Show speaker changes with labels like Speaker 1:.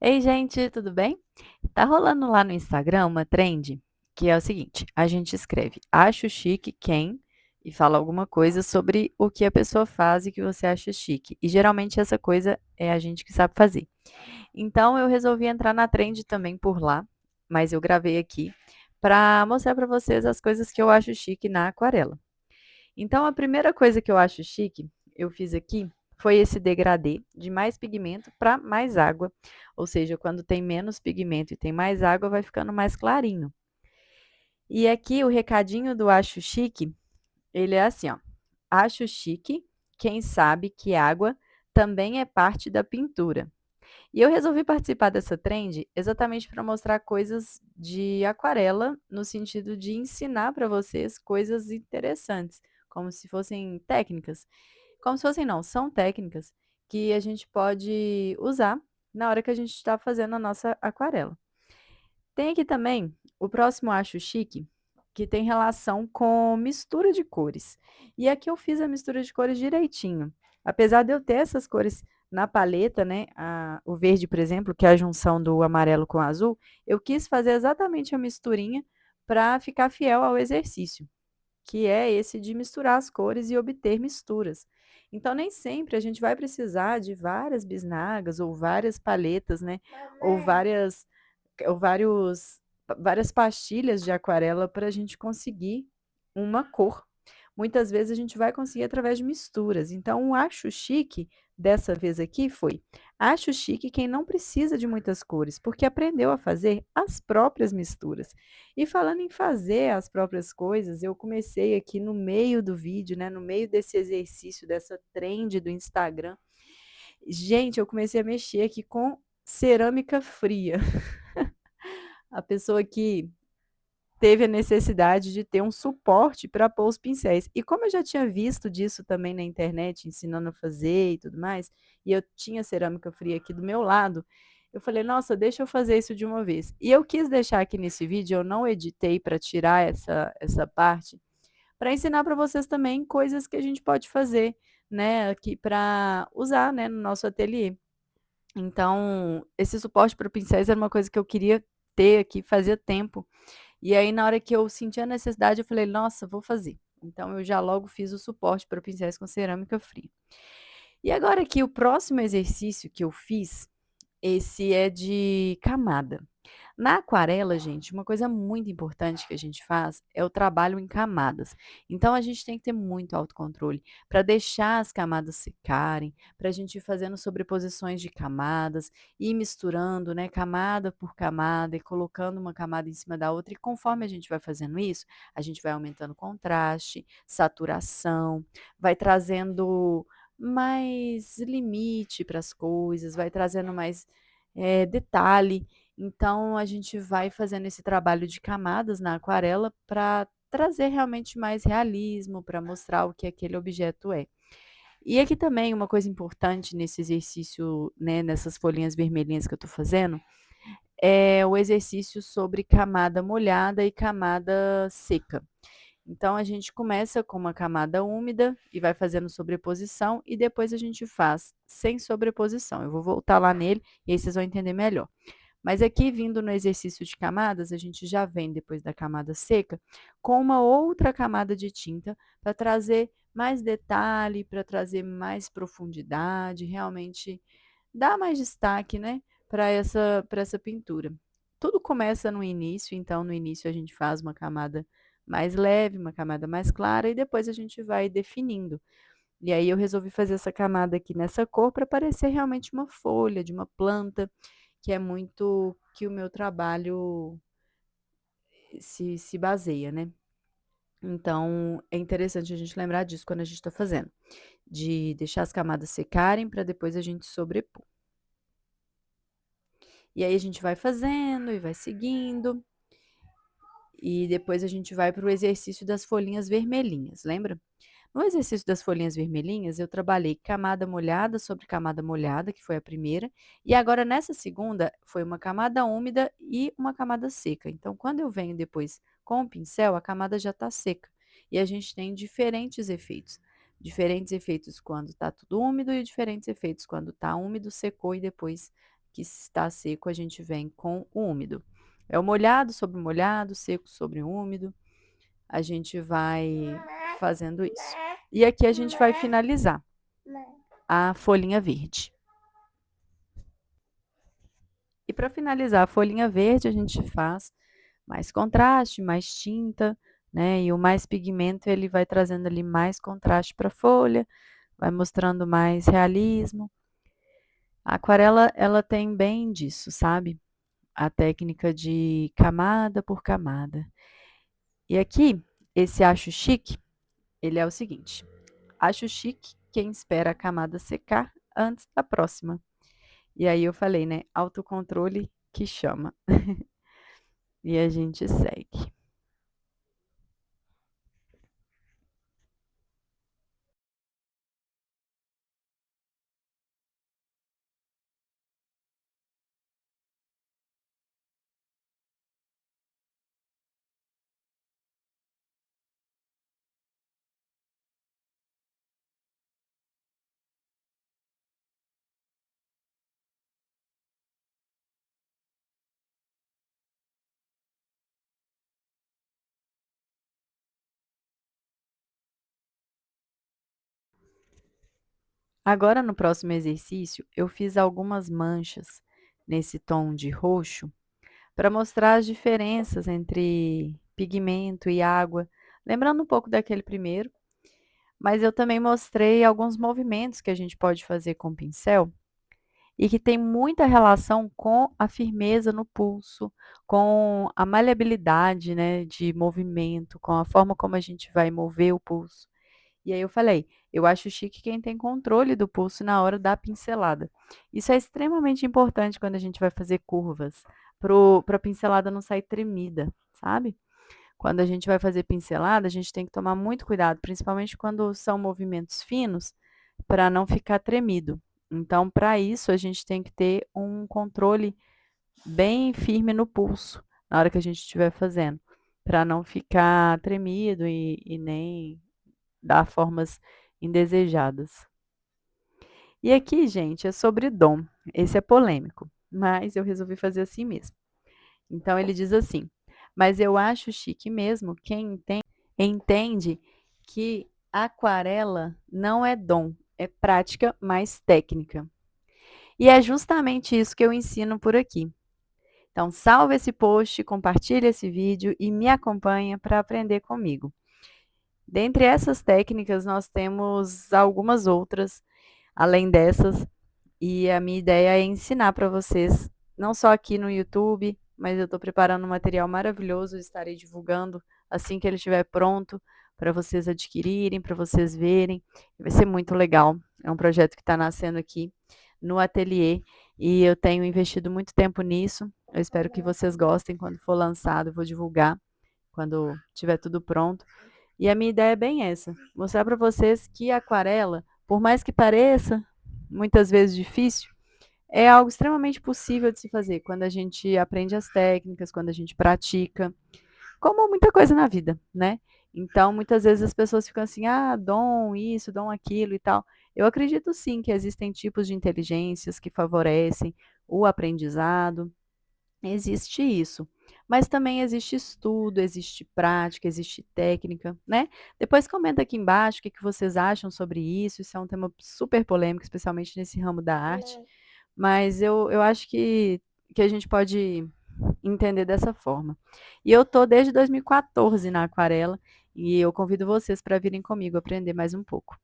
Speaker 1: Ei, gente, tudo bem? Tá rolando lá no Instagram uma trend que é o seguinte: a gente escreve acho chique quem e fala alguma coisa sobre o que a pessoa faz e que você acha chique. E geralmente essa coisa é a gente que sabe fazer. Então eu resolvi entrar na trend também por lá, mas eu gravei aqui para mostrar para vocês as coisas que eu acho chique na aquarela. Então, a primeira coisa que eu acho chique, eu fiz aqui, foi esse degradê de mais pigmento para mais água. Ou seja, quando tem menos pigmento e tem mais água, vai ficando mais clarinho. E aqui o recadinho do acho chique, ele é assim, ó. Acho chique quem sabe que água também é parte da pintura. E eu resolvi participar dessa trend exatamente para mostrar coisas de aquarela, no sentido de ensinar para vocês coisas interessantes, como se fossem técnicas. Como se fossem não, são técnicas que a gente pode usar na hora que a gente está fazendo a nossa aquarela. Tem aqui também o próximo acho chique, que tem relação com mistura de cores. E aqui eu fiz a mistura de cores direitinho. Apesar de eu ter essas cores na paleta, né, o verde, por exemplo, que é a junção do amarelo com o azul, eu quis fazer exatamente a misturinha para ficar fiel ao exercício, que é esse de misturar as cores e obter misturas. Então, nem sempre a gente vai precisar de várias bisnagas ou várias paletas, né? Ou vários, várias pastilhas de aquarela para a gente conseguir uma cor. Muitas vezes a gente vai conseguir através de misturas. Então, o acho chique dessa vez aqui foi: acho chique quem não precisa de muitas cores, porque aprendeu a fazer as próprias misturas. E falando em fazer as próprias coisas, eu comecei aqui no meio do vídeo, né, no meio desse exercício, dessa trend do Instagram. Gente, eu comecei a mexer aqui com cerâmica fria. A pessoa que teve a necessidade de ter um suporte para pôr os pincéis. E como eu já tinha visto disso também na internet, ensinando a fazer e tudo mais, e eu tinha cerâmica fria aqui do meu lado, eu falei, nossa, deixa eu fazer isso de uma vez. E eu quis deixar aqui nesse vídeo, eu não editei para tirar essa parte, para ensinar para vocês também coisas que a gente pode fazer, né, aqui para usar, né, no nosso ateliê. Então, esse suporte para pincéis era uma coisa que eu queria ter aqui fazia tempo. E aí, na hora que eu senti a necessidade, eu falei, nossa, vou fazer. Então, eu já logo fiz o suporte para pincéis com cerâmica fria. E agora aqui, o próximo exercício que eu fiz, esse é de camada. Na aquarela, gente, uma coisa muito importante que a gente faz é o trabalho em camadas. Então, a gente tem que ter muito autocontrole para deixar as camadas secarem, para a gente ir fazendo sobreposições de camadas, ir misturando, né, camada por camada e colocando uma camada em cima da outra. E conforme a gente vai fazendo isso, a gente vai aumentando contraste, saturação, vai trazendo mais limite para as coisas, vai trazendo mais detalhe. Então, a gente vai fazendo esse trabalho de camadas na aquarela para trazer realmente mais realismo, para mostrar o que aquele objeto é. E aqui também uma coisa importante nesse exercício, né, nessas folhinhas vermelhinhas que eu estou fazendo, é o exercício sobre camada molhada e camada seca. Então, a gente começa com uma camada úmida e vai fazendo sobreposição, e depois a gente faz sem sobreposição. Eu vou voltar lá nele e aí vocês vão entender melhor. Mas aqui, vindo no exercício de camadas, a gente já vem depois da camada seca com uma outra camada de tinta para trazer mais detalhe, para trazer mais profundidade, realmente dar mais destaque, né, para essa pintura. Tudo começa no início, então no início a gente faz uma camada mais leve, uma camada mais clara e depois a gente vai definindo. E aí eu resolvi fazer essa camada aqui nessa cor para parecer realmente uma folha de uma planta, que é muito que o meu trabalho se baseia, né. Então, é interessante a gente lembrar disso quando a gente está fazendo, de deixar as camadas secarem para depois a gente sobrepor. E aí a gente vai fazendo e vai seguindo, e depois a gente vai para o exercício das folhinhas vermelhinhas, lembra? No exercício das folhinhas vermelhinhas, eu trabalhei camada molhada sobre camada molhada, que foi a primeira, e agora nessa segunda foi uma camada úmida e uma camada seca. Então, quando eu venho depois com o pincel, a camada já está seca. E a gente tem diferentes efeitos. Diferentes efeitos quando está tudo úmido e diferentes efeitos quando está úmido, secou e depois que está seco, a gente vem com o úmido. É o molhado sobre o molhado, seco sobre o úmido. A gente vai fazendo isso. E aqui a gente vai finalizar a folhinha verde. E para finalizar a folhinha verde, a gente faz mais contraste, mais tinta, né? E o mais pigmento, ele vai trazendo ali mais contraste para a folha, vai mostrando mais realismo. A aquarela, ela tem bem disso, sabe? A técnica de camada por camada. E aqui, esse acho chique, ele é o seguinte: acho chique quem espera a camada secar antes da próxima. E aí eu falei, né? Autocontrole que chama. E a gente segue. Agora, no próximo exercício, eu fiz algumas manchas nesse tom de roxo para mostrar as diferenças entre pigmento e água, lembrando um pouco daquele primeiro, mas eu também mostrei alguns movimentos que a gente pode fazer com o pincel e que tem muita relação com a firmeza no pulso, com a maleabilidade, né, de movimento, com a forma como a gente vai mover o pulso. E aí eu falei, eu acho chique quem tem controle do pulso na hora da pincelada. Isso é extremamente importante quando a gente vai fazer curvas, para a pincelada não sair tremida, sabe? Quando a gente vai fazer pincelada, a gente tem que tomar muito cuidado, principalmente quando são movimentos finos, para não ficar tremido. Então, para isso, a gente tem que ter um controle bem firme no pulso, na hora que a gente estiver fazendo, para não ficar tremido e nem dar formas indesejadas. E aqui, gente, é sobre dom. Esse é polêmico, mas eu resolvi fazer assim mesmo. Então ele diz assim: mas eu acho chique mesmo quem entende que aquarela não é dom, é prática mais técnica. E é justamente isso que eu ensino por aqui. Então, salve esse post, compartilhe esse vídeo e me acompanha para aprender comigo. Dentre essas técnicas, nós temos algumas outras, além dessas, e a minha ideia é ensinar para vocês, não só aqui no YouTube, mas eu estou preparando um material maravilhoso, estarei divulgando assim que ele estiver pronto, para vocês adquirirem, para vocês verem. Vai ser muito legal. É um projeto que está nascendo aqui no ateliê e eu tenho investido muito tempo nisso. Eu espero que vocês gostem quando for lançado, eu vou divulgar quando tiver tudo pronto. E a minha ideia é bem essa, mostrar para vocês que a aquarela, por mais que pareça muitas vezes difícil, é algo extremamente possível de se fazer quando a gente aprende as técnicas, quando a gente pratica, como muita coisa na vida, né? Então, muitas vezes as pessoas ficam assim, ah, dom isso, dom aquilo e tal. Eu acredito sim que existem tipos de inteligências que favorecem o aprendizado, existe isso. Mas também existe estudo, existe prática, existe técnica, né? Depois comenta aqui embaixo o que que vocês acham sobre isso. Isso é um tema super polêmico, especialmente nesse ramo da arte. Mas eu acho que a gente pode entender dessa forma. E eu tô desde 2014 na aquarela e eu convido vocês para virem comigo aprender mais um pouco.